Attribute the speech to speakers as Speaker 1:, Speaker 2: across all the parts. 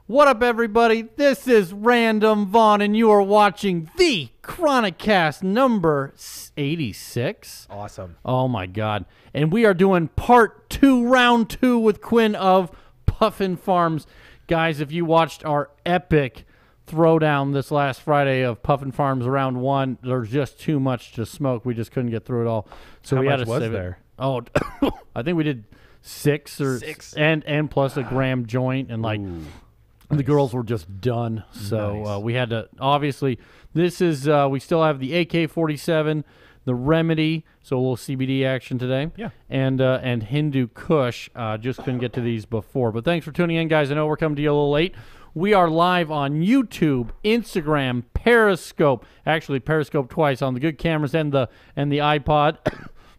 Speaker 1: What up, everybody? This is Random Vaughn, and you are watching the Chronicast number 86.
Speaker 2: Awesome.
Speaker 1: Oh, my God. And we are doing part 2, round 2 with Quinn of Puffin Farms. Guys, if you watched our epic throwdown this last Friday of Puffin Farms round 1, there's just too much to smoke. We just couldn't get through it all. So
Speaker 2: How
Speaker 1: we had
Speaker 2: much
Speaker 1: to
Speaker 2: was
Speaker 1: save
Speaker 2: there?
Speaker 1: It. Oh, I think we did 6 and plus a gram joint and like...
Speaker 2: Ooh.
Speaker 1: The girls were just done, so we had to, obviously, this is, we still have the AK-47, the Remedy, so a little CBD action today, and Hindu Kush. Just couldn't get to these before, but thanks for tuning in, guys. I know we're coming to you a little late. We are live on YouTube, Instagram, Periscope, actually Periscope twice on the good cameras and the iPod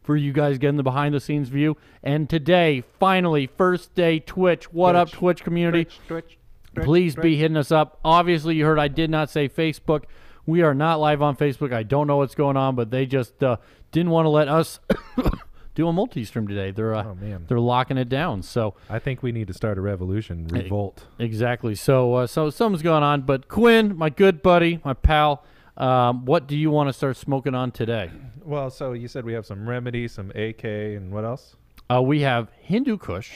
Speaker 1: for you guys getting the behind-the-scenes view, and today, finally, first day Twitch. What up, Twitch community?
Speaker 2: Twitch.
Speaker 1: Please be hitting us up. Obviously, you heard I did not say Facebook. We are not live on Facebook. I don't know what's going on, but they just didn't want to let us do a multi-stream today. They're locking it down. So
Speaker 2: I think we need to start a revolution, revolt.
Speaker 1: Exactly. So something's going on. But Quinn, my good buddy, my pal, what do you want to start smoking on today?
Speaker 2: Well, so you said we have some Remedy, some AK, and what else?
Speaker 1: We have Hindu Kush,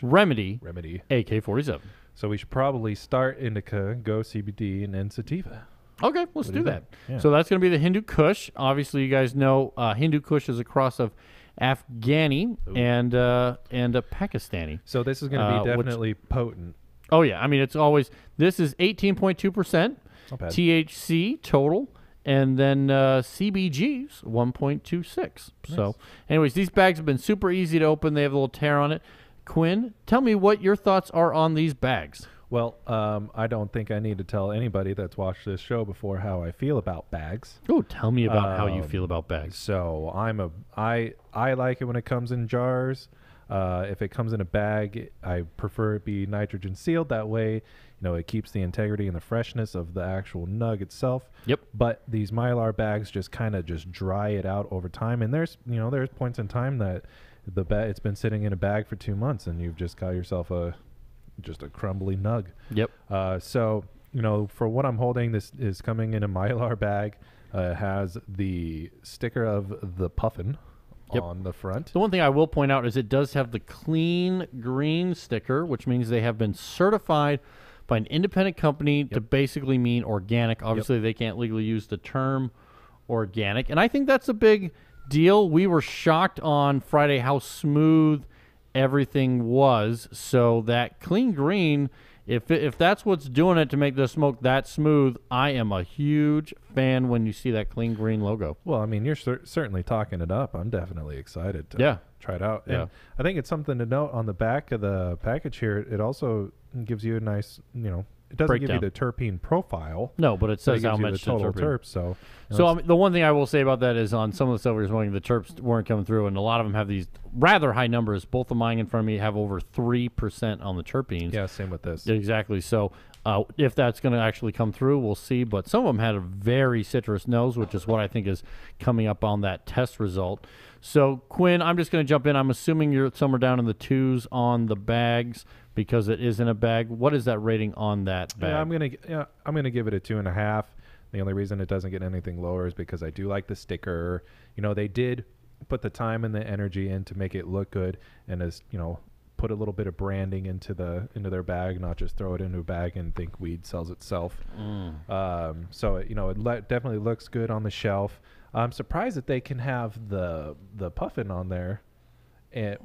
Speaker 1: Remedy, AK-47.
Speaker 2: So we should probably start indica, go CBD, and then sativa.
Speaker 1: Okay, let's do that.
Speaker 2: Yeah.
Speaker 1: So that's going to be the Hindu Kush. Obviously, you guys know Hindu Kush is a cross of Afghani and a Pakistani.
Speaker 2: So this is going to be definitely potent.
Speaker 1: Oh, yeah. I mean, it's always, this is 18.2% THC total, and then CBG's 1.26. Nice. So anyways, these bags have been super easy to open. They have a little tear on it. Quinn, tell me what your thoughts are on these bags.
Speaker 2: Well, I don't think I need to tell anybody that's watched this show before how I feel about bags.
Speaker 1: Oh, tell me about how you feel about bags.
Speaker 2: So I like it when it comes in jars. If it comes in a bag, I prefer it be nitrogen sealed. That way, it keeps the integrity and the freshness of the actual nug itself.
Speaker 1: Yep.
Speaker 2: But these Mylar bags just kind of just dry it out over time. And there's points in time that it's been sitting in a bag for 2 months, and you've just got yourself just a crumbly nug.
Speaker 1: Yep.
Speaker 2: So for what I'm holding, this is coming in a Mylar bag. It has the sticker of the Puffin on the front.
Speaker 1: The one thing I will point out is it does have the clean green sticker, which means they have been certified by an independent company to basically mean organic. Obviously, they can't legally use the term organic, and I think that's a big deal. We were shocked on Friday how smooth everything was. So that clean green, if that's what's doing it to make the smoke that smooth, I am a huge fan when you see that clean green logo.
Speaker 2: Well, I mean, you're certainly talking it up. I'm definitely excited to try it out.
Speaker 1: Yeah.
Speaker 2: And I think it's something to note on the back of the package here. It also gives you a nice, it doesn't give you the terpene profile.
Speaker 1: No, but it says how much
Speaker 2: the total terps. So
Speaker 1: the one thing I will say about that is on some of the stuff we were smoking, the terps weren't coming through, and a lot of them have these rather high numbers. Both of mine in front of me have over 3% on the terpenes.
Speaker 2: Yeah, same with this.
Speaker 1: Exactly. So if that's going to actually come through, we'll see. But some of them had a very citrus nose, which is what I think is coming up on that test result. So, Quinn, I'm just going to jump in. I'm assuming you're somewhere down in the 2s on the bags because it is in a bag. What is that rating on that bag?
Speaker 2: Yeah, I'm gonna give it a 2.5. The only reason it doesn't get anything lower is because I do like the sticker. They did put the time and the energy in to make it look good, and put a little bit of branding into their bag, not just throw it into a bag and think weed sells itself. So it definitely looks good on the shelf. I'm surprised that they can have the Puffin on there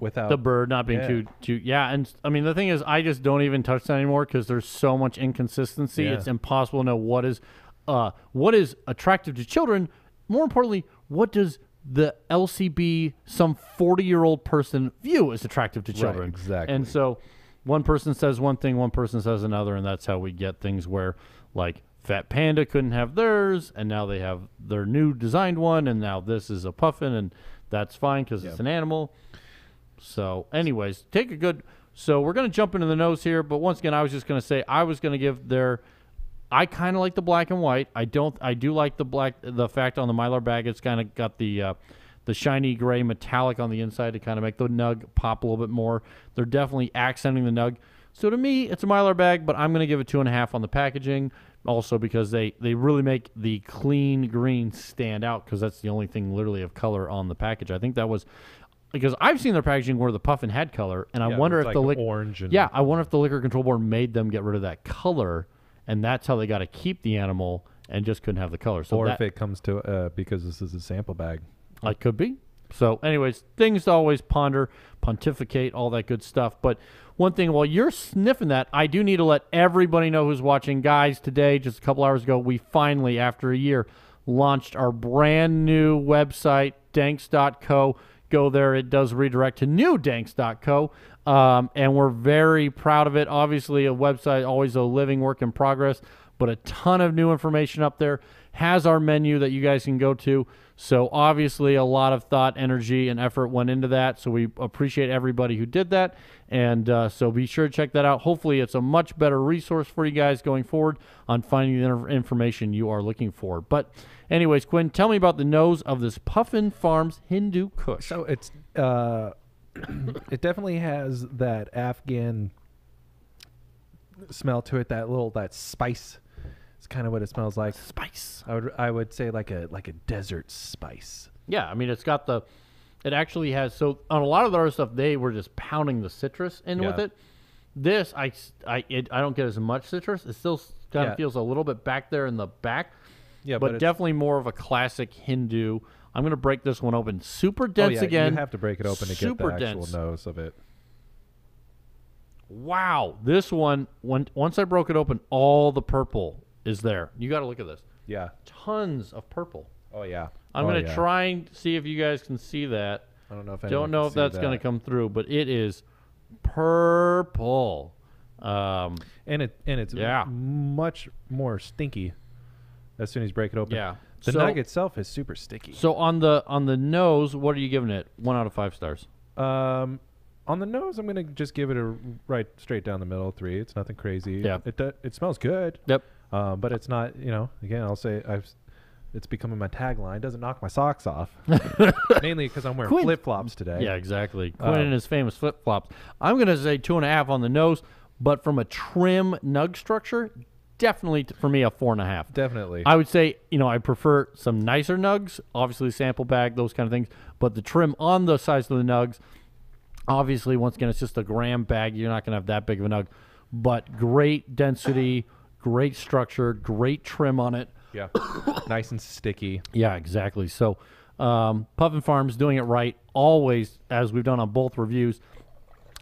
Speaker 2: without
Speaker 1: the bird not being too and I mean the thing is I just don't even touch that anymore because there's so much inconsistency. It's impossible to know what is attractive to children. More importantly, what does the LCB, some 40-year-old person, view as attractive to children?
Speaker 2: Right, exactly.
Speaker 1: And so one person says one thing, one person says another, and that's how we get things where, like, Fat Panda couldn't have theirs, and now they have their new designed one, and now this is a Puffin, and that's fine because it's an animal. So, anyways, so we're going to jump into the nose here, but once again, I was just going to say I was going to give I kind of like the black and white. I do like the fact on the Mylar bag it's kind of got the shiny gray metallic on the inside to kind of make the nug pop a little bit more. They're definitely accenting the nug. So to me, it's a Mylar bag, but I'm going to give it 2.5 on the packaging. Also because they really make the clean green stand out, because that's the only thing literally of color on the package. I think that was because I've seen their packaging where the Puffin had color, and I wonder if
Speaker 2: like
Speaker 1: the
Speaker 2: orange.
Speaker 1: I wonder if the Liquor Control Board made them get rid of that color, and that's how they got to keep the animal and just couldn't have the color. So
Speaker 2: or if it comes to because this is a sample bag,
Speaker 1: it could be. So, anyways, things to always ponder, pontificate, all that good stuff. But one thing, while you're sniffing that, I do need to let everybody know who's watching. Guys, today, just a couple hours ago, we finally, after a year, launched our brand new website, Danks.co. Go there. It does redirect to new Danks.co. And we're very proud of it. Obviously, a website, always a living work in progress, but a ton of new information up there. Has our menu that you guys can go to. So obviously a lot of thought, energy, and effort went into that. So we appreciate everybody who did that. And so be sure to check that out. Hopefully it's a much better resource for you guys going forward on finding the information you are looking for. But anyways, Quinn, tell me about the nose of this Puffin Farms Hindu Kush.
Speaker 2: So it's it definitely has that Afghan smell to it, that spice. It's kind of what it smells like.
Speaker 1: Spice.
Speaker 2: I would say like a desert spice.
Speaker 1: Yeah, I mean it actually has, so on a lot of the other stuff they were just pounding the citrus in with it. This I don't get as much citrus. It still kind of feels a little bit back there in the back. Yeah, but definitely more of a classic Hindu. I'm going to break this one open. Super dense again.
Speaker 2: You have to break it open to get the actual nose of it.
Speaker 1: Wow, this one once I broke it open, all the purple is there. You got to look at this.
Speaker 2: Yeah.
Speaker 1: Tons of purple.
Speaker 2: Oh, yeah.
Speaker 1: I'm going to try and see if you guys can see that.
Speaker 2: I don't know if
Speaker 1: that's going to come through, but it is purple.
Speaker 2: And it's much more stinky as soon as you break it open.
Speaker 1: Yeah.
Speaker 2: The nug itself is super sticky.
Speaker 1: So on the nose, what are you giving it? 1 out of 5 stars.
Speaker 2: On the nose, I'm going to just give it a straight down the middle, 3. It's nothing crazy.
Speaker 1: Yeah.
Speaker 2: It smells good.
Speaker 1: Yep.
Speaker 2: But it's not, again, I'll say it's becoming my tagline. It doesn't knock my socks off. Mainly because I'm wearing flip-flops today.
Speaker 1: Yeah, exactly. Quinn and his famous flip-flops. I'm going to say 2.5 on the nose, but from a trim nug structure, definitely for me a 4.5.
Speaker 2: Definitely.
Speaker 1: I would say, I prefer some nicer nugs, obviously sample bag, those kind of things, but the trim on the size of the nugs, obviously, once again, it's just a gram bag. You're not going to have that big of a nug, but great density, great structure, great trim on it.
Speaker 2: Yeah, nice and sticky.
Speaker 1: Yeah, exactly. So Puffin Farms doing it right, always, as we've done on both reviews,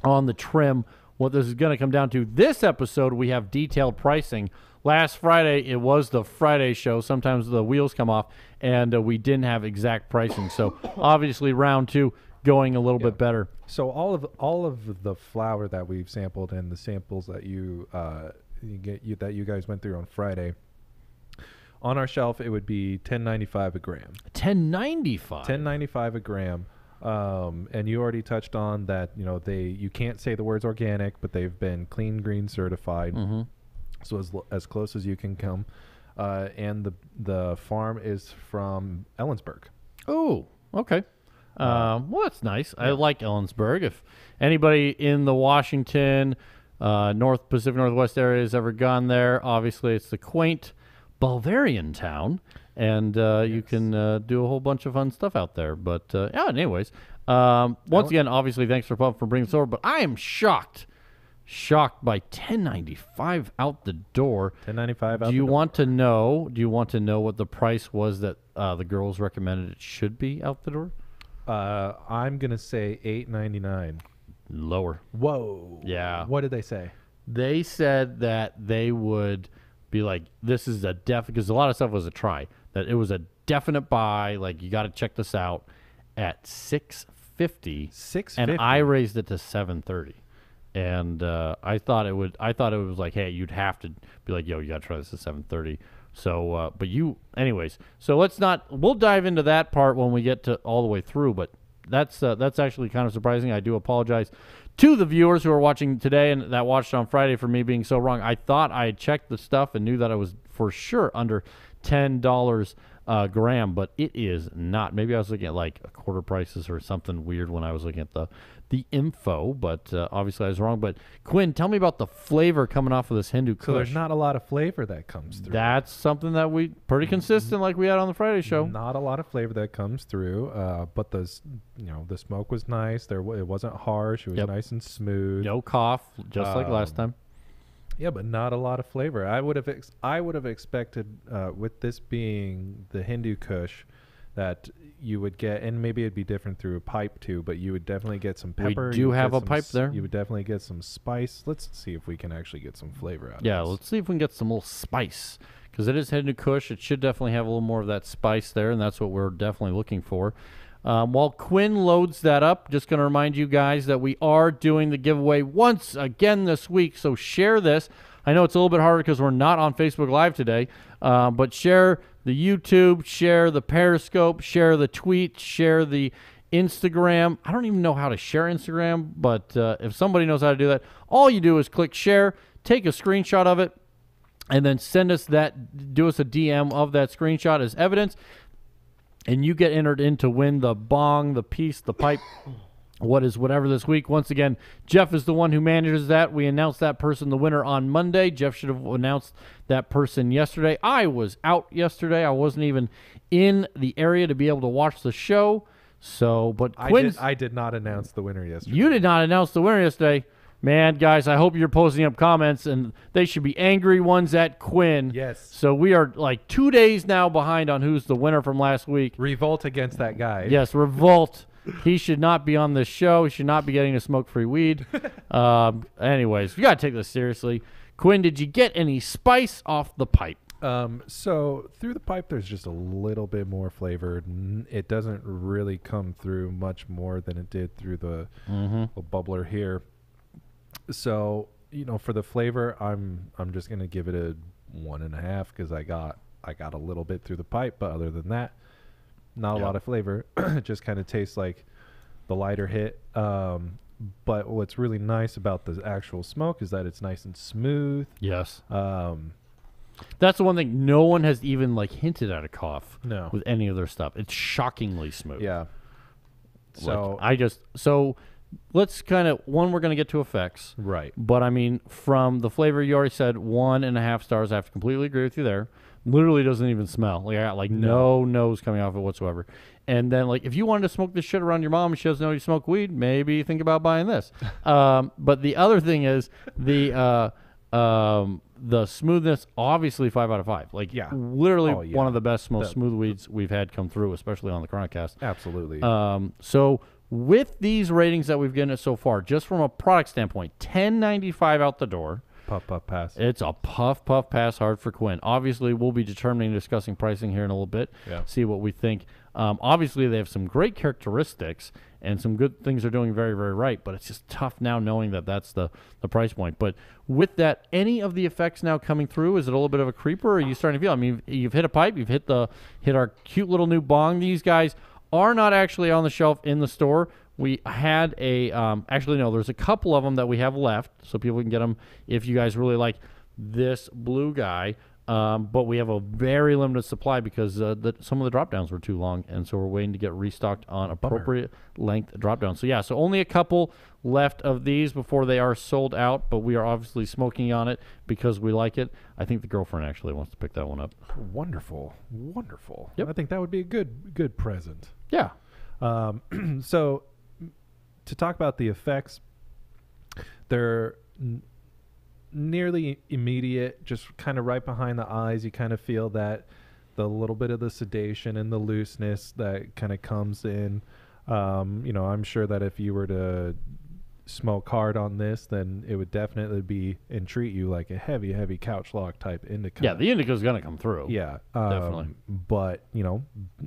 Speaker 1: on the trim. What this is going to come down to, this episode, we have detailed pricing. Last Friday, it was the Friday show. Sometimes the wheels come off, and we didn't have exact pricing. So obviously, round 2 going a little bit better.
Speaker 2: So all of the flour that we've sampled and the samples that that you guys went through on Friday, on our shelf it would be $10.95 a gram.
Speaker 1: $10.95
Speaker 2: a gram. And you already touched on that. You can't say the words organic, but they've been clean green certified. Mm-hmm. So as close as you can come. And the farm is from Ellensburg.
Speaker 1: Oh, okay. Well, that's nice. Yeah. I like Ellensburg. If anybody in the Washington, Pacific Northwest area has ever gone there, obviously it's the quaint Bavarian town, and you can do a whole bunch of fun stuff out there. But anyways, once again, obviously, thanks for bringing this over. But I am shocked by $10.95 out the door.
Speaker 2: $10.95 out
Speaker 1: do you want to know what the price was that the girls recommended it should be out the door?
Speaker 2: I'm gonna say $8.99.
Speaker 1: Lower.
Speaker 2: Whoa.
Speaker 1: Yeah.
Speaker 2: What did they say?
Speaker 1: They said that they would be like, this is a because a lot of stuff was a try. That it was a definite buy. Like, you got to check this out at $6.50.
Speaker 2: $6.50.
Speaker 1: And I raised it to $7.30. And I thought it was like, hey, you'd have to be like, yo, you got to try this at $7.30. So, anyways, so we'll dive into that part when we get to all the way through, but that's actually kind of surprising. I do apologize to the viewers who are watching today and that watched on Friday for me being so wrong. I thought I had checked the stuff and knew that it was for sure under $10 a gram, but it is not. Maybe I was looking at like a quarter prices or something weird when I was looking at the info, but obviously I was wrong. But Quinn, tell me about the flavor coming off of this Hindu Kush.
Speaker 2: So there's not a lot of flavor that comes through.
Speaker 1: That's something that we pretty consistent, like we had on the Friday show.
Speaker 2: Not a lot of flavor that comes through, but the smoke was nice. It wasn't harsh. It was nice and smooth.
Speaker 1: No cough, just like last time.
Speaker 2: Yeah, but not a lot of flavor. I would have expected with this being the Hindu Kush that you would get, and maybe it'd be different through a pipe too, but you would definitely get some pepper.
Speaker 1: We do have a pipe there.
Speaker 2: You would definitely get some spice. Let's see if we can actually get some flavor out of this.
Speaker 1: Yeah, let's see if we can get some little spice, because it is Hindu Kush. It should definitely have a little more of that spice there, and that's what we're definitely looking for. While Quinn loads that up, just going to remind you guys that we are doing the giveaway once again this week, so share this. I know it's a little bit harder because we're not on Facebook Live today, but share the YouTube, share the Periscope, share the tweet, share the Instagram. I don't even know how to share Instagram, but if somebody knows how to do that, all you do is click share, take a screenshot of it, and then send us that, do us a DM of that screenshot as evidence, and you get entered in to win the bong, the piece, the pipe, whatever this week. Once again, Jeff is the one who manages that. We announced that person the winner on Monday. Jeff should have announced that person yesterday. I was out yesterday. I wasn't even in the area to be able to watch the show. So, but Quinn,
Speaker 2: I did not announce the winner yesterday.
Speaker 1: You did not announce the winner yesterday. Man, guys, I hope you're posting up comments, and they should be angry ones at Quinn.
Speaker 2: Yes.
Speaker 1: So we are like 2 days now behind on who's the winner from last week.
Speaker 2: Revolt against that guy.
Speaker 1: Yes, revolt. He should not be on this show. He should not be getting a smoke-free weed. Anyways, you got to take this seriously. Quinn, did you get any spice off the pipe?
Speaker 2: So through the pipe, there's just a little bit more flavor. It doesn't really come through much more than it did through the little bubbler here. So, for the flavor, I'm just going to give it a 1.5 because I got a little bit through the pipe, but other than that, not a lot of flavor. It just kind of tastes like the lighter hit. But what's really nice about the actual smoke is that it's nice and smooth.
Speaker 1: Yes. That's the one thing. No one has even hinted at a cough with any of their stuff. It's shockingly smooth.
Speaker 2: Yeah. So
Speaker 1: let's kind of, we're going to get to effects.
Speaker 2: Right.
Speaker 1: But, I mean, from the flavor, you already said 1.5 stars. I have to completely agree with you there. Literally doesn't even smell. I got, no nose coming off it whatsoever. And then, if you wanted to smoke this shit around your mom and she doesn't know you smoke weed, maybe think about buying this. But the other thing is the smoothness, obviously 5 out of 5. Literally one of the best, most smooth weeds we've had come through, especially on the Chronicast.
Speaker 2: Absolutely.
Speaker 1: So with these ratings that we've given it so far, just from a product standpoint, $10.95 out the door.
Speaker 2: Puff pass.
Speaker 1: It's a puff pass hard for Quinn. Obviously, we'll be determining and discussing pricing here in a little bit.
Speaker 2: Yeah.
Speaker 1: See what we think. Obviously, they have some great characteristics and some good things they're doing very, very right, but it's just tough now knowing that that's the price point. But with that, any of the effects now coming through, is it a little bit of a creeper, or are you starting to feel? I mean, you've hit a pipe, you've hit our cute little new bong. These guys are not actually on the shelf in the store. We had actually, no, there's a couple of them that we have left, so people can get them if you guys really like this blue guy. But we have a very limited supply because some of the drop downs were too long, and so we're waiting to get restocked on appropriate length drop downs. So, so only a couple left of these before they are sold out, but we are obviously smoking on it because we like it. I think the girlfriend actually wants to pick that one up.
Speaker 2: Wonderful.
Speaker 1: Yep.
Speaker 2: I think that would be a good present.
Speaker 1: Yeah.
Speaker 2: So to talk about the effects, they're nearly immediate, just kind of right behind the eyes. You kind of feel that the little bit of the sedation and the looseness that kind of comes in. I'm sure that if you were to smoke hard on this, then it would definitely be and treat you like a heavy couch lock type indica.
Speaker 1: Yeah, the indica is going to come through.
Speaker 2: Yeah,
Speaker 1: definitely.
Speaker 2: But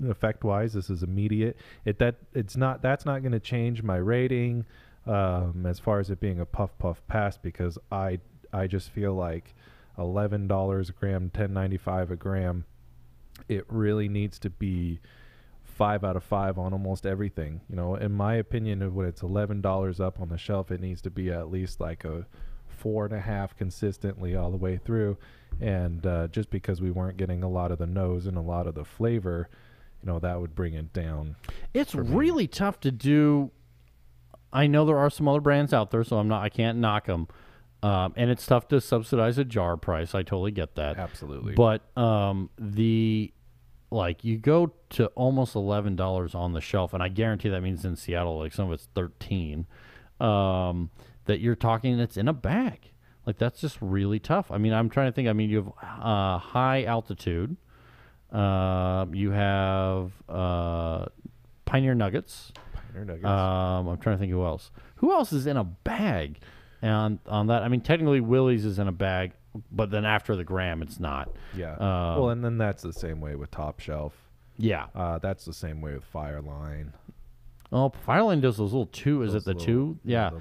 Speaker 2: effect wise, this is immediate. That's not going to change my rating as far as it being a puff pass, because I just feel like $11 a gram, $10.95 a gram. It really needs to be 5 out of 5 on almost everything. In my opinion, when it's $11 up on the shelf, it needs to be at least like a 4.5 consistently all the way through. And just because we weren't getting a lot of the nose and a lot of the flavor, that would bring it down.
Speaker 1: It's really tough to do I know there are some other brands out there, so I can't knock them. And it's tough to subsidize a jar price. I totally get that.
Speaker 2: Absolutely.
Speaker 1: But you go to almost $11 on the shelf, and I guarantee that means in Seattle, like some of it's 13. That you're talking, it's in a bag. Like, that's just really tough. I mean, I'm trying to think. I mean, you have high altitude. You have Pioneer Nuggets. I'm trying to think who else. Who else is in a bag? And on that, I mean, technically Willie's is in a bag, but then after the gram, it's not.
Speaker 2: Yeah. Well, and then that's the same way with Top Shelf.
Speaker 1: Yeah.
Speaker 2: That's the same way with Fireline.
Speaker 1: Oh, Fireline does those little two. Is it the two? Yeah.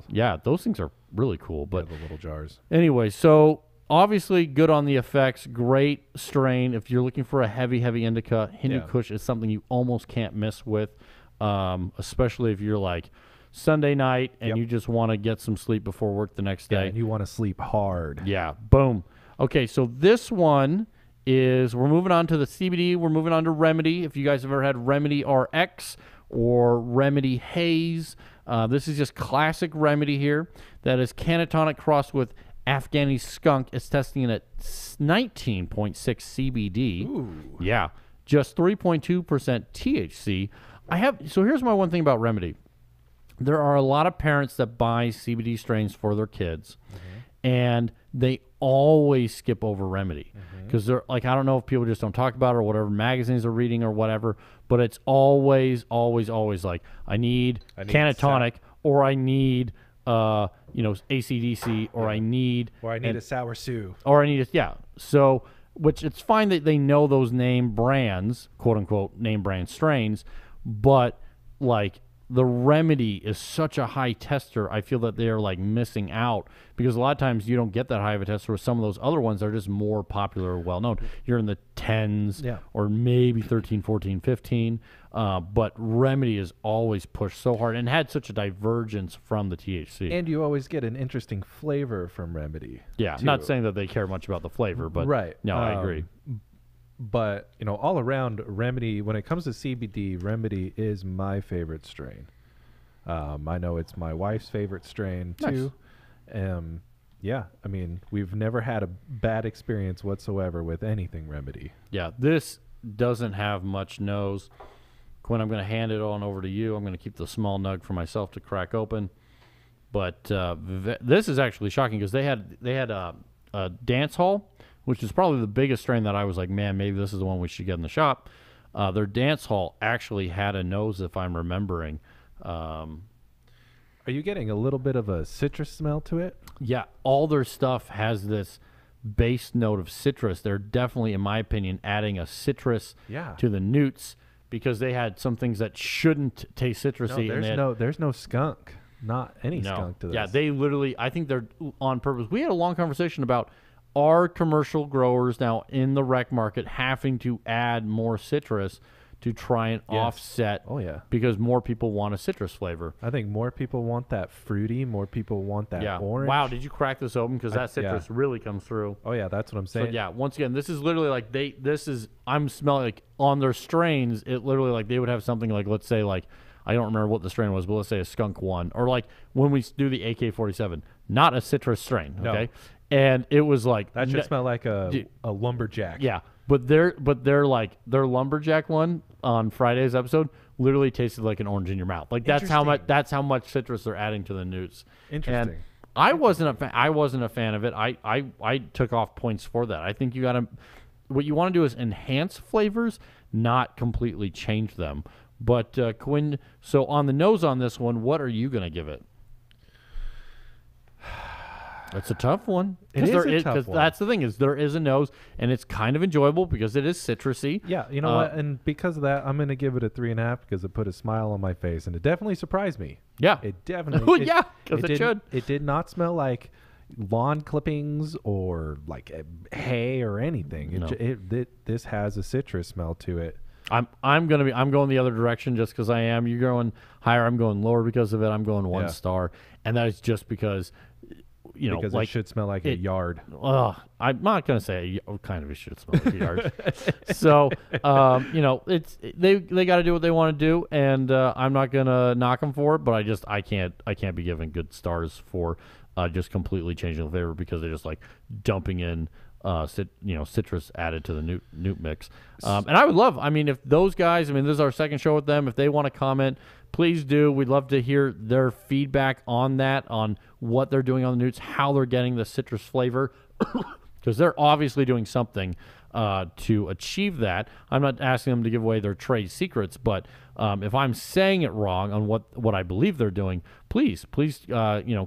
Speaker 1: Yeah, those things are really cool. But
Speaker 2: the little jars.
Speaker 1: Anyway, so obviously good on the effects. Great strain. If you're looking for a heavy indica, Hindu Kush is something you almost can't miss with, especially if you're like Sunday night and you just want to get some sleep before work the next day.
Speaker 2: And you want to sleep hard.
Speaker 1: Yeah, boom. Okay, so this one is, we're moving on to the CBD. We're moving on to Remedy. If you guys have ever had Remedy RX or Remedy Haze, this is just classic Remedy here. That is cannatonic crossed with Afghani skunk. It's testing in at 19.6 CBD.
Speaker 2: Ooh.
Speaker 1: Yeah, just 3.2% THC. So here's my one thing about Remedy. There are a lot of parents that buy CBD strains for their kids, and they always skip over Remedy because they're like, I don't know if people just don't talk about it or whatever magazines are reading or whatever, but it's always like, I need cannatonic or I need ACDC or I need
Speaker 2: a sour Sue
Speaker 1: or I need so which it's fine that they know those name brands, quote unquote name brand strains, but like the Remedy is such a high tester. I feel that they're like missing out because a lot of times you don't get that high of a tester with some of those other ones that are just more popular or well known. You're in the 10s or maybe 13, 14, 15. But Remedy is always pushed so hard and had such a divergence from the THC.
Speaker 2: And you always get an interesting flavor from Remedy.
Speaker 1: Yeah,
Speaker 2: too.
Speaker 1: Not saying that they care much about the flavor, but no, I agree.
Speaker 2: But, all around Remedy, when it comes to CBD, Remedy is my favorite strain. I know it's my wife's favorite strain, too. Yeah, I mean, we've never had a bad experience whatsoever with anything Remedy.
Speaker 1: Yeah, this doesn't have much nose. Quinn, I'm going to hand it on over to you. I'm going to keep the small nug for myself to crack open. But this is actually shocking because they had a dance hall, which is probably the biggest strain that I was like, man, maybe this is the one we should get in the shop. Their dance hall actually had a nose, if I'm remembering.
Speaker 2: Are you getting a little bit of a citrus smell to it?
Speaker 1: Yeah, all their stuff has this base note of citrus. They're definitely, in my opinion, adding a citrus to the newts because they had some things that shouldn't taste citrusy.
Speaker 2: No, there's no skunk. Not any skunk to this.
Speaker 1: Yeah, they literally, I think they're on purpose. We had a long conversation about are commercial growers now in the rec market having to add more citrus to try and offset.
Speaker 2: Oh, yeah.
Speaker 1: Because more people want a citrus flavor.
Speaker 2: I think more people want that fruity. More people want that orange.
Speaker 1: Wow, did you crack this open? Because that citrus really comes through.
Speaker 2: Oh, yeah, that's what I'm saying.
Speaker 1: So, yeah, once again, this is literally like I'm smelling like on their strains, it literally like they would have something like, let's say like, I don't remember what the strain was, but let's say a skunk one. Or like when we do the AK-47, not a citrus strain, okay? No. And it was like
Speaker 2: that should smell like a lumberjack.
Speaker 1: Yeah, but they're like their lumberjack one on Friday's episode literally tasted like an orange in your mouth. Like that's how much citrus they're adding to the newts.
Speaker 2: Interesting.
Speaker 1: And I wasn't a fan of it. I took off points for that. I think you gotta what you want to do is enhance flavors, not completely change them. But Quinn, so on the nose on this one, what are you gonna give it? It's a tough one.
Speaker 2: It is a tough one.
Speaker 1: That's the thing is there is a nose, and it's kind of enjoyable because it is citrusy.
Speaker 2: Yeah, you know what? And because of that, I'm going to give it a 3.5 because it put a smile on my face, and it definitely surprised me.
Speaker 1: Yeah.
Speaker 2: It definitely.
Speaker 1: Because it should.
Speaker 2: It did not smell like lawn clippings or like hay or anything. This has a citrus smell to it.
Speaker 1: I'm going the other direction just because I am. You're going higher. I'm going lower because of it. I'm going 1 star, and that is just because
Speaker 2: because
Speaker 1: like
Speaker 2: it should smell like a yard.
Speaker 1: I'm not gonna say kind of it should smell like a yard. So it's they got to do what they want to do, and I'm not gonna knock them for it, but I can't be given good stars for just completely changing the flavor because they're just like dumping in citrus added to the newt mix. And I would love, if those guys, this is our second show with them, if they want to comment, please do. We'd love to hear their feedback on that, on what they're doing on the newts, how they're getting the citrus flavor, because they're obviously doing something to achieve that. I'm not asking them to give away their trade secrets, but if I'm saying it wrong on what I believe they're doing, please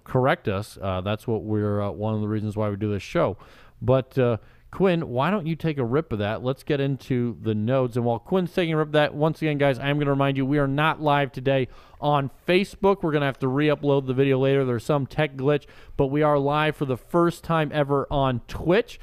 Speaker 1: correct us. That's what we're one of the reasons why we do this show. But Quinn, why don't you take a rip of that? Let's get into the nodes. And while Quinn's taking a rip of that, once again, guys, I am going to remind you, we are not live today on Facebook. We're going to have to re-upload the video later. There's some tech glitch, but we are live for the first time ever on Twitch.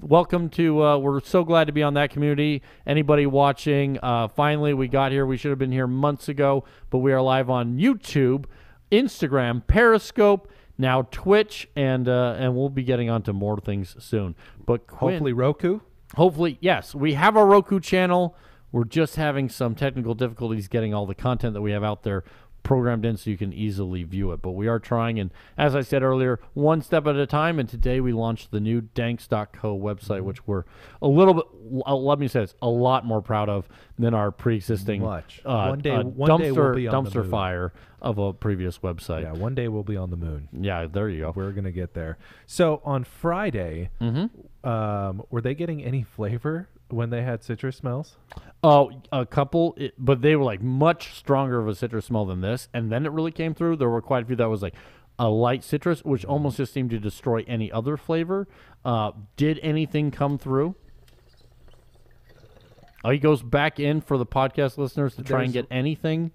Speaker 1: Welcome to, we're so glad to be on that community. Anybody watching, finally we got here. We should have been here months ago, but we are live on YouTube, Instagram, Periscope, now Twitch, and we'll be getting onto more things soon. But Quinn,
Speaker 2: hopefully Roku?
Speaker 1: Hopefully, yes. We have our Roku channel. We're just having some technical difficulties getting all the content that we have out there programmed in so you can easily view it. But we are trying, and as I said earlier, one step at a time, and today we launched the new Danks.co website, which we're a little bit, let me say this, a lot more proud of than our pre-existing
Speaker 2: one day we'll be on
Speaker 1: dumpster fire of a previous website.
Speaker 2: Yeah, one day we'll be on the moon.
Speaker 1: Yeah, there you go.
Speaker 2: We're going to get there. So on Friday, were they getting any flavor when they had citrus smells?
Speaker 1: Oh, a couple, but they were like much stronger of a citrus smell than this, and then it really came through. There were quite a few that was like a light citrus, which almost just seemed to destroy any other flavor. Did anything come through? Oh, he goes back in for the podcast listeners to try and get anything.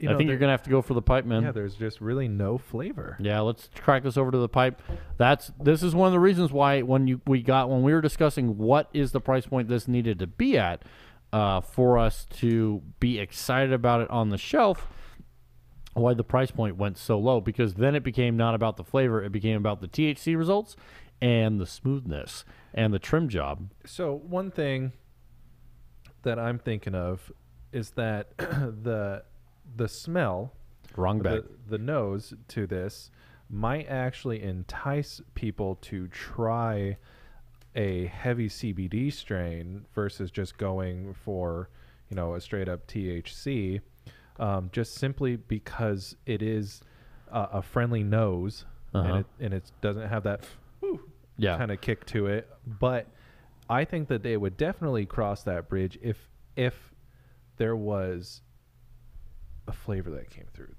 Speaker 1: I think you're going to have to go for the pipe, man.
Speaker 2: Yeah, there's just really no flavor.
Speaker 1: Yeah, let's crack this over to the pipe. This is one of the reasons why when we were discussing what is the price point this needed to be at for us to be excited about it on the shelf, why the price point went so low, because then it became not about the flavor, it became about the THC results and the smoothness and the trim job.
Speaker 2: So one thing that I'm thinking of is that the smell, the nose to this might actually entice people to try a heavy CBD strain versus just going for, a straight up THC, just simply because it is a friendly nose and it doesn't have that kind of kick to it. But I think that they would definitely cross that bridge if there was a flavor that came through.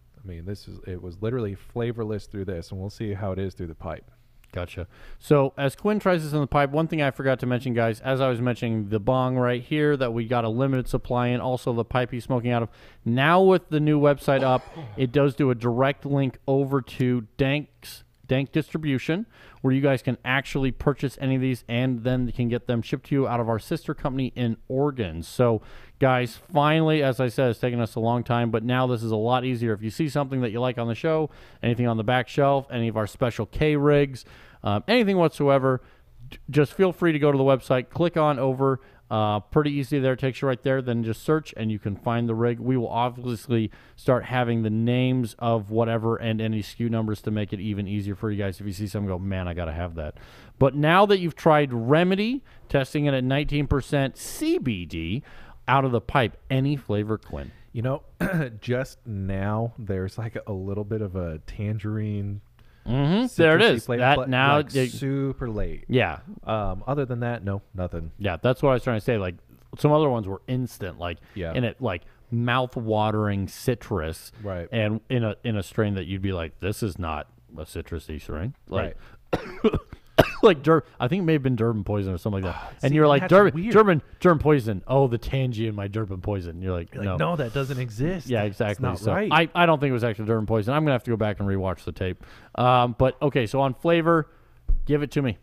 Speaker 2: It was literally flavorless through this, and we'll see how it is through the pipe.
Speaker 1: Gotcha. So as Quinn tries this in the pipe, one thing I forgot to mention, guys, as I was mentioning the bong right here that we got a limited supply in, also the pipe he's smoking out of. Now with the new website up, it does do a direct link over to Dank distribution, where you guys can actually purchase any of these and then can get them shipped to you out of our sister company in Oregon. So guys, finally, as I said, it's taken us a long time, but now this is a lot easier. If you see something that you like on the show, anything on the back shelf, any of our special K rigs, anything whatsoever, just feel free to go to the website, click on over. Pretty easy there, takes you right there. Then just search and you can find the rig. We will obviously start having the names of whatever and any SKU numbers to make it even easier for you guys. If you see something, go, man, I got to have that. But now that you've tried Remedy, testing it at 19% CBD out of the pipe, any flavor, Quinn?
Speaker 2: Just now there's like a little bit of a tangerine.
Speaker 1: There it is.
Speaker 2: Flavor,
Speaker 1: that now
Speaker 2: super late.
Speaker 1: Yeah.
Speaker 2: Other than that, no, nothing.
Speaker 1: Yeah, that's what I was trying to say. Like some other ones were instant, in it, like mouth-watering citrus,
Speaker 2: right?
Speaker 1: And in a strain that you'd be like, this is not a citrusy strain,
Speaker 2: right?
Speaker 1: Like I think it may have been Durban poison or something like that. And you're like, Durban poison. Oh, the tangy in my Durban poison. You're like,
Speaker 2: no, that doesn't exist.
Speaker 1: Yeah, exactly.
Speaker 2: It's not right.
Speaker 1: I don't think it was actually Durban poison. I'm gonna have to go back and rewatch the tape. But okay, so on flavor, give it to me.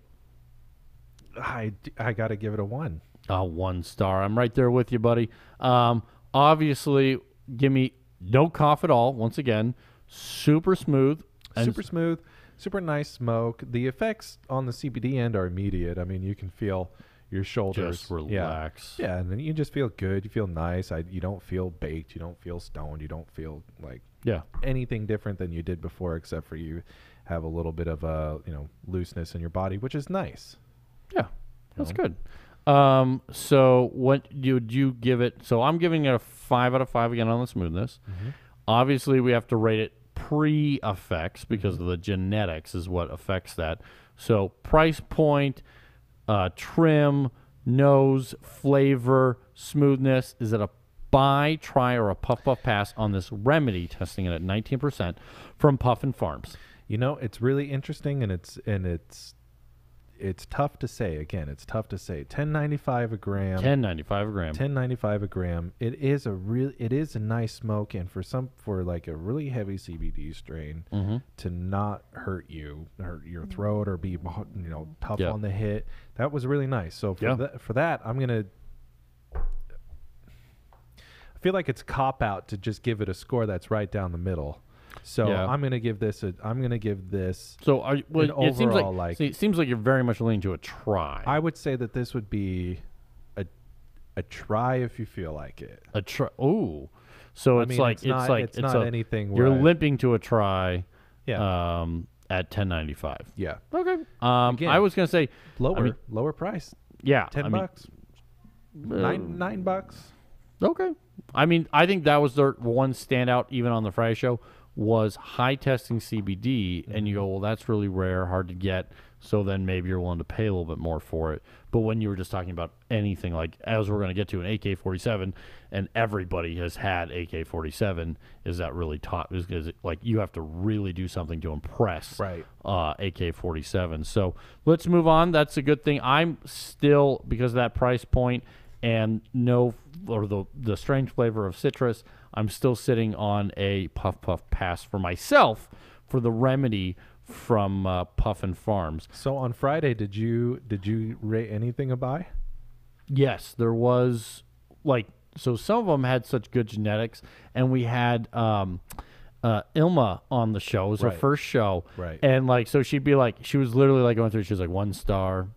Speaker 2: I got to give it a 1.
Speaker 1: 1 star. I'm right there with you, buddy. Obviously, give me no cough at all. Once again, super smooth.
Speaker 2: super nice smoke. The effects on the CBD end are immediate. I mean, you can feel your shoulders.
Speaker 1: Just relax.
Speaker 2: Yeah, and then you just feel good. You feel nice. You don't feel baked. You don't feel stoned. You don't feel like anything different than you did before, except for you have a little bit of looseness in your body, which is nice.
Speaker 1: Yeah, that's good. So what would you give it? So I'm giving it a 5 out of 5 again on the smoothness. Obviously, we have to rate it pre-effects because of the genetics is what affects that. So price point, trim, nose, flavor, smoothness. Is it a buy, try, or a puff pass on this remedy? Testing it at 19% from Puffin Farms.
Speaker 2: It's really interesting, and it's tough to say. Again, it's tough to say. $10.95 a gram. $10.95 a gram. It is a nice smoke, and for like a really heavy CBD strain to not hurt your throat or be tough on the hit. That was really nice. So for that, I feel like it's cop out to just give it a score that's right down the middle. So I'm gonna give this. So
Speaker 1: it seems like it seems like you're very much leaning to a try.
Speaker 2: I would say that this would be a try if you feel like it.
Speaker 1: A try. Ooh, so it's
Speaker 2: not anything.
Speaker 1: You're limping to a try. Yeah. At $10.95.
Speaker 2: Yeah.
Speaker 1: Okay. Again, I was gonna say
Speaker 2: lower price.
Speaker 1: Yeah.
Speaker 2: $10. $9.
Speaker 1: Okay. I mean, I think that was their one standout even on the Friday show was high testing CBD, and you go, well, that's really rare, hard to get, so then maybe you're willing to pay a little bit more for it. But when you were just talking about anything like, as we're going to get to an AK-47, and everybody has had AK-47, is that really top? Is it like you have to really do something to impress AK-47? So let's move on. That's a good thing. I'm still, because of that price point and the strange flavor of citrus, I'm still sitting on a puff pass for myself for the remedy from Puffin Farms.
Speaker 2: So on Friday, did you rate anything a buy?
Speaker 1: Yes, there was so some of them had such good genetics, and we had Ilma on the show. It was her first show, and so she'd be she was literally going through. She was like 1 star.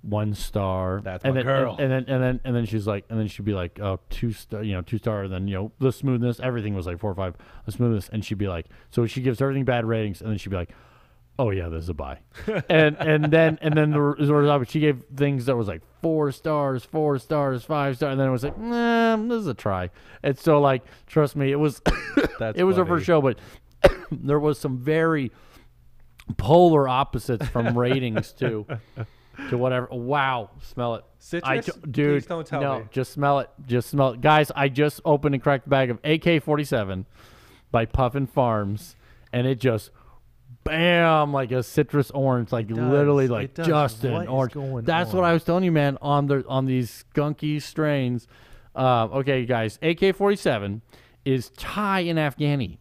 Speaker 1: 1 star.
Speaker 2: That's my girl.
Speaker 1: And then she's like, and then she'd be like, oh, 2 star, 2 star. Then the smoothness, everything was like 4 or 5. The smoothness, and she'd be like, so she gives everything bad ratings, and then she'd be like, oh yeah, this is a buy. and then the result, she gave things that was like 4 stars, 5 stars, and then it was like, nah, this is a try. And so trust me, it was it was her first show, but there was some very polar opposites from ratings too. To whatever. Wow. Smell it.
Speaker 2: Citrus?
Speaker 1: Dude,
Speaker 2: please don't tell me.
Speaker 1: Just smell it. Just smell it. Guys, I just opened and cracked a bag of AK-47 by Puffin Farms, and it just, bam, like a citrus orange, literally just an orange. That's what I was telling you, man, on these skunky strains. Okay, guys, AK-47 is Thai and Afghani.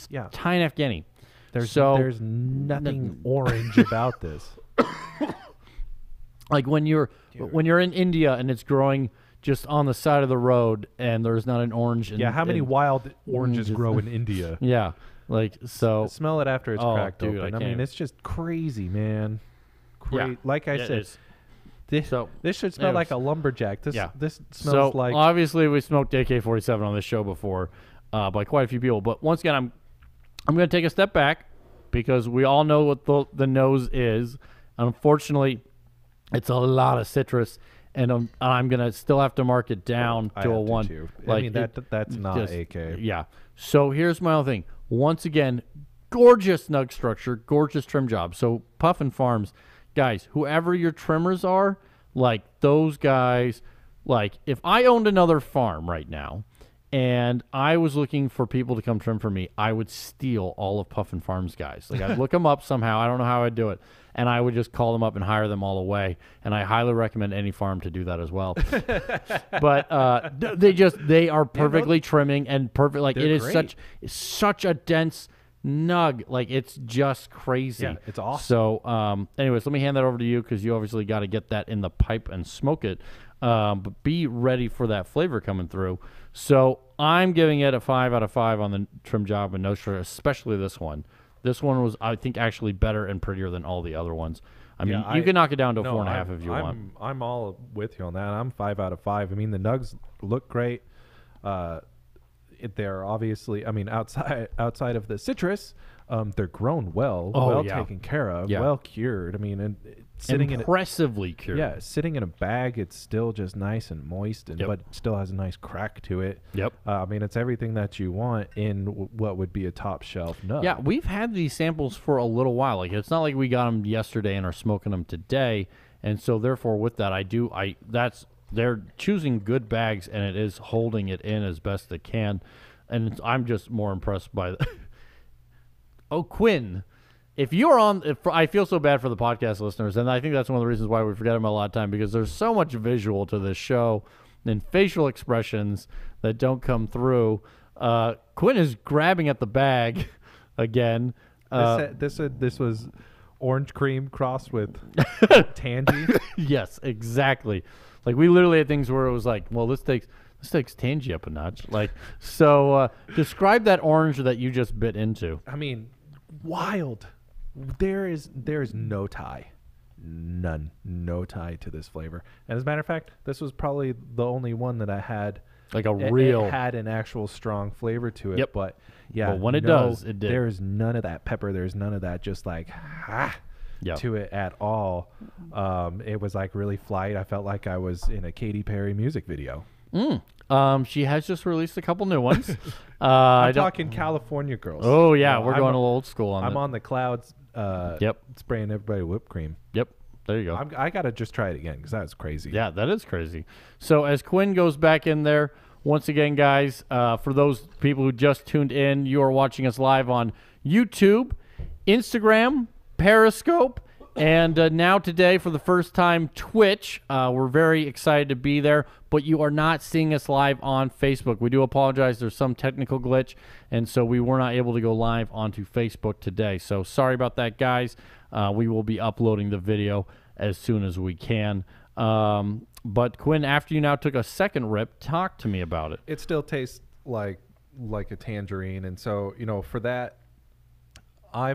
Speaker 2: Yeah.
Speaker 1: Thai and Afghani.
Speaker 2: There's nothing orange about this.
Speaker 1: Like when you're in India and it's growing just on the side of the road and there's not an orange.
Speaker 2: How many wild oranges grow in India?
Speaker 1: Yeah,
Speaker 2: smell it after it's cracked
Speaker 1: dude,
Speaker 2: open. I mean, it's just crazy, man. Like I said, this should smell like a lumberjack. This smells like.
Speaker 1: Obviously, we smoked AK-47 on this show before by quite a few people. But once again, I'm going to take a step back because we all know what the nose is. Unfortunately, it's a lot of citrus, and I'm going to still have to mark it down to a 1.
Speaker 2: Too. I mean, that's not just, AK.
Speaker 1: Yeah. So here's my other thing. Once again, gorgeous nug structure, gorgeous trim job. So Puffin Farms, guys, whoever your trimmers are, those guys, if I owned another farm right now, and I was looking for people to come trim for me, I would steal all of Puffin Farms guys. I'd look them up somehow. I don't know how I'd do it. And I would just call them up and hire them all away. And I highly recommend any farm to do that as well. But they are perfectly trimming and perfect. It is great. such a dense nug. It's just crazy.
Speaker 2: Yeah, it's awesome.
Speaker 1: So anyways, let me hand that over to you because you obviously got to get that in the pipe and smoke it. But be ready for that flavor coming through. So I'm giving it a 5 out of 5 on the trim job and no sugar, especially this one. This one was, I think, actually better and prettier than all the other ones. I mean, you can knock it down to 4.5 if you want.
Speaker 2: I'm all with you on that. I'm 5 out of 5. I mean, the nugs look great. They're obviously, I mean, outside of the citrus, they're grown well, taken care of, well cured. I mean, and sitting
Speaker 1: impressively cured.
Speaker 2: Yeah, sitting in a bag, it's still just nice and moist, and but still has a nice crack to it.
Speaker 1: Yep.
Speaker 2: I mean, it's everything that you want in what would be a top shelf nug.
Speaker 1: Yeah, we've had these samples for a little while. Like, it's not like we got them yesterday and are smoking them today. And so, therefore, with that, they're choosing good bags, and it is holding it in as best it can. And I'm just more impressed by the Oh, Quinn. If I feel so bad for the podcast listeners, and I think that's one of the reasons why we forget him a lot of time, because there's so much visual to this show and facial expressions that don't come through. Quinn is grabbing at the bag again.
Speaker 2: This was orange cream crossed with tangy.
Speaker 1: Yes, exactly. Like, we literally had things where it was like, well, this takes tangy up a notch. Like, so describe that orange that you just bit into.
Speaker 2: I mean, wild. There is no tie. None. No tie to this flavor. And as a matter of fact, this was probably the only one that I had.
Speaker 1: Like it
Speaker 2: had an actual strong flavor to it.
Speaker 1: Yep.
Speaker 2: But yeah,
Speaker 1: when it does, it did.
Speaker 2: There's none of that pepper. There's none of that just like to it at all. It was like really flight. I felt like I was in a Katy Perry music video.
Speaker 1: She has just released a couple new ones.
Speaker 2: I'm talking California Girls.
Speaker 1: Oh yeah, we're going a little old school on
Speaker 2: I'm on the clouds. Spraying everybody whipped cream.
Speaker 1: Yep. There you go.
Speaker 2: I gotta just try it again because that was crazy.
Speaker 1: Yeah, that is crazy. So as Quinn goes back in there, once again, guys, for those people who just tuned in, you are watching us live on YouTube, Instagram, Periscope, and now today, for the first time, Twitch. We're very excited to be there, but you are not seeing us live on Facebook. We do apologize. There's some technical glitch, and so we were not able to go live onto Facebook today. So sorry about that, guys. We will be uploading the video as soon as we can. But Quinn, after you now took a second rip, talk to me about it.
Speaker 2: It still tastes like a tangerine, and so for that, I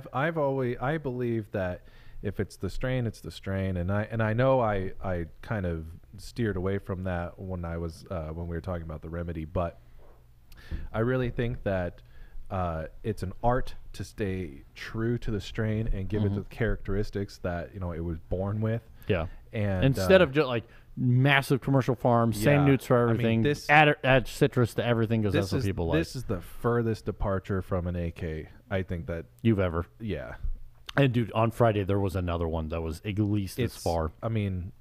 Speaker 2: believe that if it's the strain, it's the strain, and I know I kind of steered away from that when we were talking about the remedy, but I really think that it's an art to stay true to the strain and give it the characteristics that it was born with.
Speaker 1: Yeah,
Speaker 2: and
Speaker 1: instead of just like massive commercial farms, same newts for everything, add citrus to everything because that's what people like.
Speaker 2: This is the furthest departure from an AK I think that
Speaker 1: you've ever.
Speaker 2: Yeah.
Speaker 1: And dude, on Friday there was another one that was at least as far.
Speaker 2: I mean,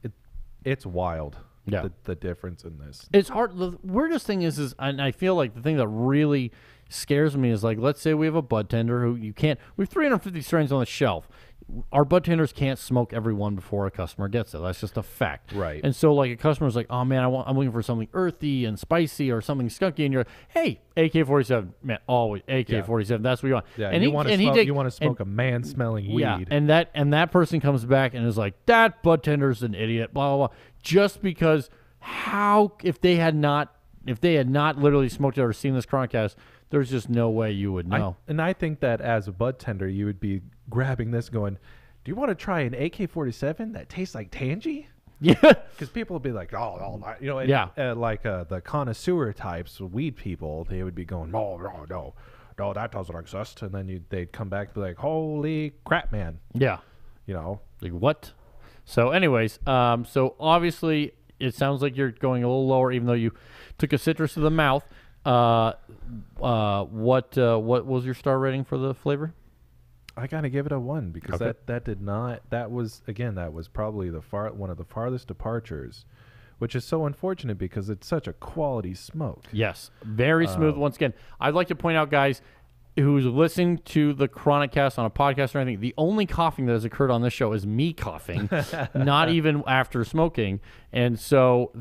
Speaker 2: it's wild.
Speaker 1: Yeah,
Speaker 2: the difference in this.
Speaker 1: It's hard. The weirdest thing is, and I feel like the thing that really scares me is, like, let's say we have a bud tender who we have 350 strains on the shelf. Our bud tenders can't smoke every one before a customer gets it. That's just a fact.
Speaker 2: Right.
Speaker 1: And so, like, a customer's like, oh man, I'm looking for something earthy and spicy or something skunky, and you're like, hey, AK-47, man, always AK-47. Yeah. That's what you want.
Speaker 2: Yeah. And you want to smoke a man smelling weed.
Speaker 1: Yeah. And that person comes back and is like, that bud tender's an idiot. Blah blah blah. Just because if they had not literally smoked it or seen this Chronicast, there's just no way you would know.
Speaker 2: I think that as a bud tender, you would be grabbing this going, do you want to try an AK-47 that tastes like tangy?
Speaker 1: Yeah.
Speaker 2: Because people would be like,
Speaker 1: yeah.
Speaker 2: Like the connoisseur types, weed people, they would be going, no, that doesn't exist. And then they'd come back and be like, holy crap, man.
Speaker 1: Yeah. Like what? So anyways, so obviously it sounds like you're going a little lower, even though you took a citrus to the mouth. What was your star rating for the flavor?
Speaker 2: I gotta give it a 1 because that was probably one of the farthest departures, which is so unfortunate because it's such a quality smoke.
Speaker 1: Yes, very smooth. Once again, I'd like to point out, guys, who's listening to the Chronicast on a podcast or anything, the only coughing that has occurred on this show is me coughing, not even after smoking. And so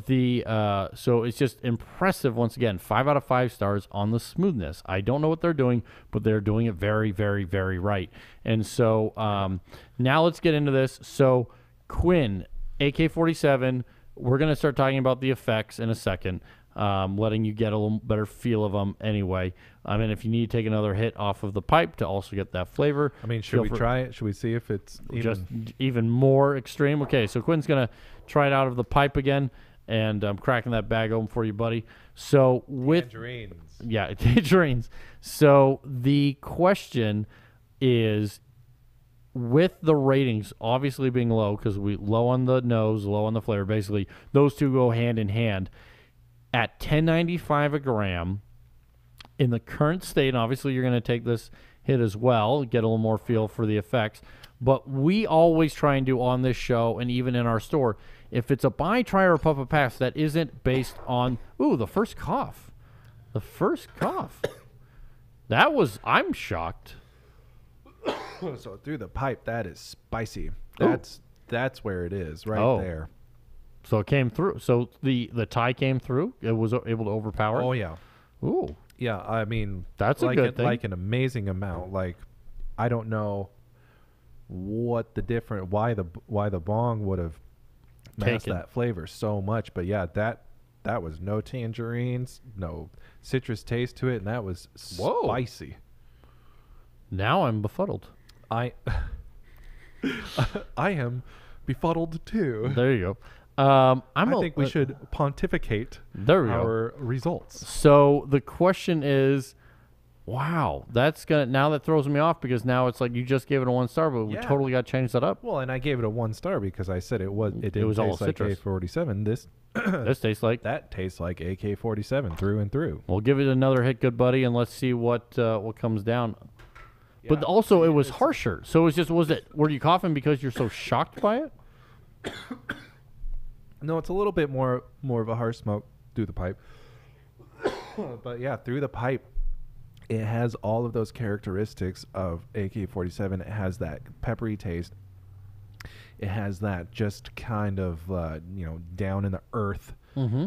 Speaker 1: so it's just impressive. Once again, 5 out of 5 stars on the smoothness. I don't know what they're doing, but they're doing it very, very, very right. And so now let's get into this. So Quinn, AK-47, we're going to start talking about the effects in a second. letting you get a little better feel of them anyway. I mean, if you need to take another hit off of the pipe to also get that flavor.
Speaker 2: I mean, should we try it? Should we see if it's
Speaker 1: even more extreme? Okay, so Quinn's going to try it out of the pipe again, and I'm cracking that bag open for you, buddy. So with
Speaker 2: tangerines.
Speaker 1: Yeah, tangerines. So the question is, with the ratings obviously being low, because we low on the nose, low on the flavor, basically those two go hand in hand. At $10.95 a gram, in the current state, and obviously you're going to take this hit as well, get a little more feel for the effects. But we always try and do on this show, and even in our store, if it's a buy, try, or puff a pass that isn't based on, the first cough. The first cough. I'm shocked.
Speaker 2: So through the pipe, that is spicy. That's where it is, right there.
Speaker 1: So it came through. So the tie came through. It was able to overpower.
Speaker 2: Oh yeah.
Speaker 1: Ooh.
Speaker 2: Yeah, I mean,
Speaker 1: that's a good thing.
Speaker 2: Like an amazing amount. Like, I don't know what the why the bong would have masked that flavor so much, but yeah, that was no tangerines, no citrus taste to it, and that was spicy.
Speaker 1: Now I'm befuddled.
Speaker 2: I am befuddled too.
Speaker 1: There you go. I
Speaker 2: think we should pontificate our results.
Speaker 1: So the question is, wow, now that throws me off, because now it's like you just gave it a 1 star, but we totally got to change that up.
Speaker 2: Well, and I gave it a 1 star because I said it didn't
Speaker 1: was all
Speaker 2: taste like
Speaker 1: citrus.
Speaker 2: AK-47.
Speaker 1: This tastes like
Speaker 2: tastes like AK-47 through and through.
Speaker 1: We'll give it another hit, good buddy, and let's see what comes down. Yeah, but also, it was harsher. So were you coughing because you're so shocked by it?
Speaker 2: No, it's a little bit more of a harsh smoke through the pipe. But yeah, through the pipe, it has all of those characteristics of AK-47. It has that peppery taste. It has that just kind of, down in the earth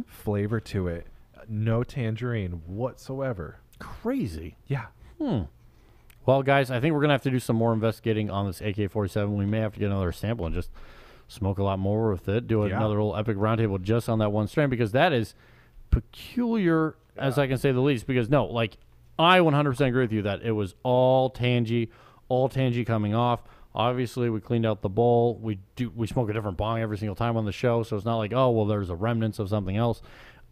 Speaker 2: flavor to it. No tangerine whatsoever.
Speaker 1: Crazy.
Speaker 2: Yeah.
Speaker 1: Well, guys, I think we're going to have to do some more investigating on this AK-47. We may have to get another sample and just smoke a lot more with it, do another little epic roundtable just on that one strain, because that is peculiar, as I can say the least. Because, I 100% agree with you that it was all tangy coming off. Obviously, we cleaned out the bowl. We smoke a different bong every single time on the show, so it's not like, there's a remnants of something else.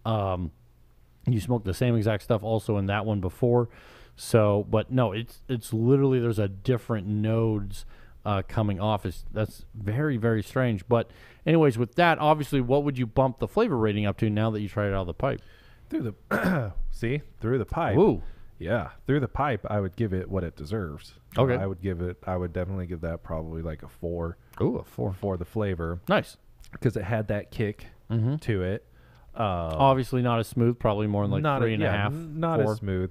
Speaker 1: You smoked the same exact stuff also in that one before. So, but no, it's literally, there's a different nodes coming off. That's very, very strange. But anyways, with that, obviously, what would you bump the flavor rating up to now that you tried it out of the pipe?
Speaker 2: Through the pipe.
Speaker 1: Ooh.
Speaker 2: Yeah, through the pipe, I would give it what it deserves.
Speaker 1: Okay.
Speaker 2: I would definitely give that probably like a 4.
Speaker 1: Ooh, a 4.
Speaker 2: For the flavor.
Speaker 1: Nice.
Speaker 2: Because it had that kick to it.
Speaker 1: Obviously not as smooth, probably more than 3.5.
Speaker 2: Not 4. As smooth,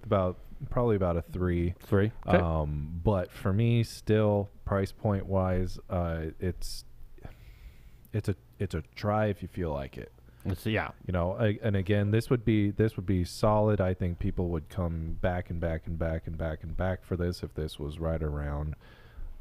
Speaker 2: probably about a 3.
Speaker 1: 3. Okay.
Speaker 2: But for me, still price point wise, it's a try if you feel like it. And again, this would be solid. I think people would come back and back and back and back and back for this if this was right around.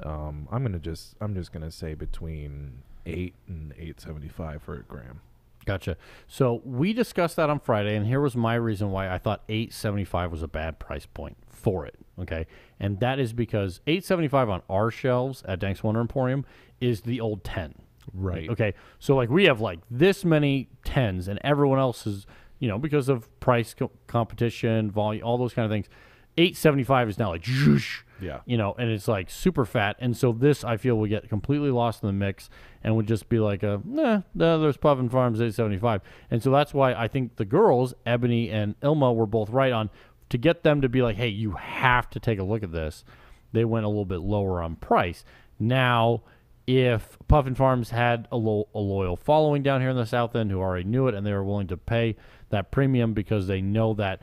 Speaker 2: I'm just gonna say between 8 and 8.75 for a gram.
Speaker 1: Gotcha. So we discussed that on Friday, and here was my reason why I thought $8.75 was a bad price point for it. Okay, and that is because $8.75 on our shelves at Danks Wonder Emporium is the old 10.
Speaker 2: Right.
Speaker 1: Okay. So we have this many 10s, and everyone else is, because of price competition, volume, all those kind of things. $8.75 is now zhoosh.
Speaker 2: Yeah.
Speaker 1: And it's super fat. And so this, I feel, would get completely lost in the mix and would just be there's Puffin Farms $8.75. And so that's why I think the girls, Ebony and Ilma, were both right on, to get them to be hey, you have to take a look at this. They went a little bit lower on price. Now, if Puffin Farms had a loyal following down here in the South End who already knew it and they were willing to pay that premium because they know that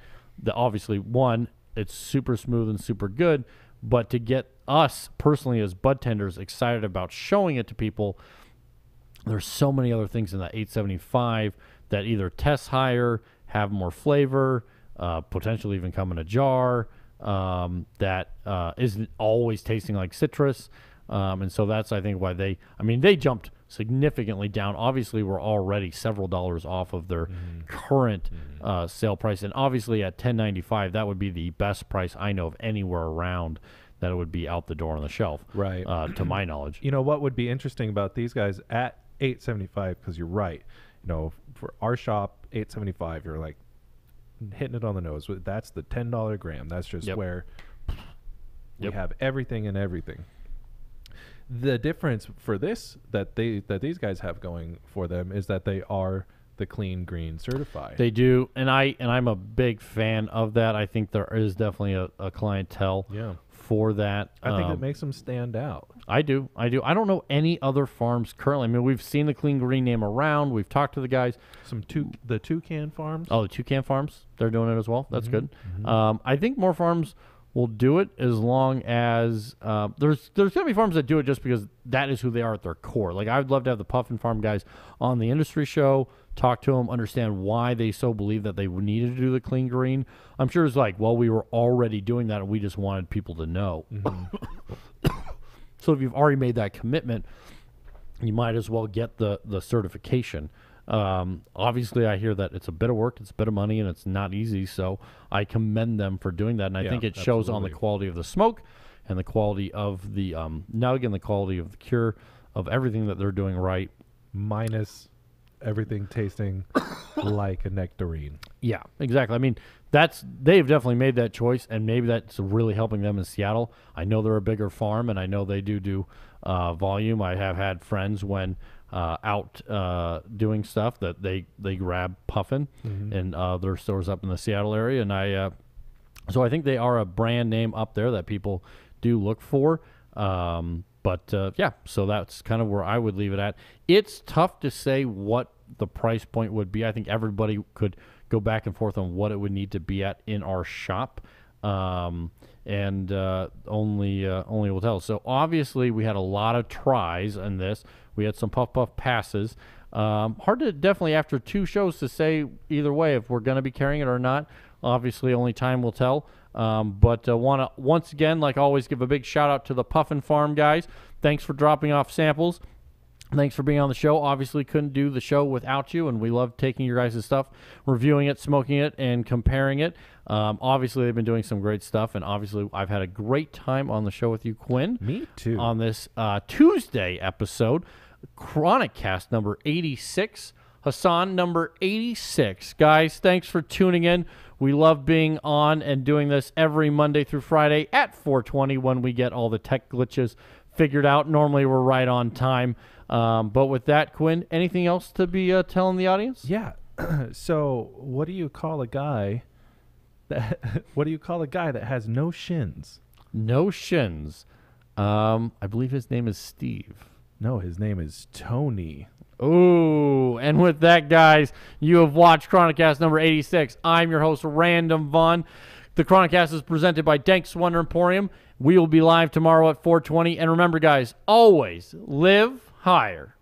Speaker 1: obviously, one, it's super smooth and super good, but to get us personally as bud tenders excited about showing it to people, there's so many other things in that $8.75 that either test higher, have more flavor, potentially even come in a jar, that isn't always tasting like citrus. And so that's, I think, why they jumped significantly down. Obviously, we're already several dollars off of their current sale price. And obviously at $10.95, that would be the best price I know of anywhere around that it would be out the door on the shelf,
Speaker 2: right?
Speaker 1: To my knowledge.
Speaker 2: You know, what would be interesting about these guys at $8.75, because you're right. You know, for our shop, $8.75, you're like hitting it on the nose. That's the $10 gram. That's just where we have everything and everything. The difference for this that these guys have going for them is that they are the clean green certified.
Speaker 1: They do, and I'm a big fan of that. I think there is definitely a clientele for that.
Speaker 2: I think it makes them stand out.
Speaker 1: I do. I don't know any other farms currently. I mean, we've seen the clean green name around. We've talked to the guys.
Speaker 2: The Toucan Farms.
Speaker 1: Oh, the Toucan Farms. They're doing it as well. That's good. I think more farms will do it as long as there's going to be farms that do it just because that is who they are at their core. Like, I would love to have the Puffin Farm guys on the industry show, talk to them, understand why they so believe that they needed to do the clean green. I'm sure it's like, well, we were already doing that and we just wanted people to know. So if you've already made that commitment, you might as well get the certification. Obviously, I hear that it's a bit of work, it's a bit of money, and it's not easy. So I commend them for doing that. And I think it shows on the quality of the smoke and the quality of the nug and the quality of the cure of everything that they're doing right.
Speaker 2: Minus everything tasting like a nectarine.
Speaker 1: Yeah, exactly. I mean, they've definitely made that choice, and maybe that's really helping them in Seattle. I know they're a bigger farm, and I know they do volume. I have had friends when out doing stuff that they grab Puffin in their stores up in the Seattle area, and so I think they are a brand name up there that people do look for. So that's kind of where I would leave it at. It's tough to say what the price point would be. I think everybody could go back and forth on what it would need to be at in our shop, and only will tell. So obviously we had a lot of tries in this. We had some puff passes. Hard to definitely after 2 shows to say either way if we're going to be carrying it or not. Obviously only time will tell. But want to once again, like always, give a big shout out to the Puffin Farm guys. Thanks for dropping off samples. Thanks for being on the show. Obviously couldn't do the show without you, and we love taking your guys' stuff, reviewing it, smoking it, and comparing it. Obviously, they've been doing some great stuff, and obviously I've had a great time on the show with you, Quinn.
Speaker 2: Me too.
Speaker 1: On this Tuesday episode, Chronicast number 86, Hassan number 86. Guys, thanks for tuning in. We love being on and doing this every Monday through Friday at 4:20 when we get all the tech glitches figured out. Normally we're right on time. But with that, Quinn, anything else to be telling the audience?
Speaker 2: Yeah. So what do you call a guy that has no shins?
Speaker 1: No shins. I believe his name is Steve.
Speaker 2: No, his name is Tony.
Speaker 1: Ooh, and with that, guys, you have watched Chronicast number 86. I'm your host, Random Vaughn. The Chronicast is presented by Danks Wonder Emporium. We will be live tomorrow at 4:20. And remember, guys, always live higher.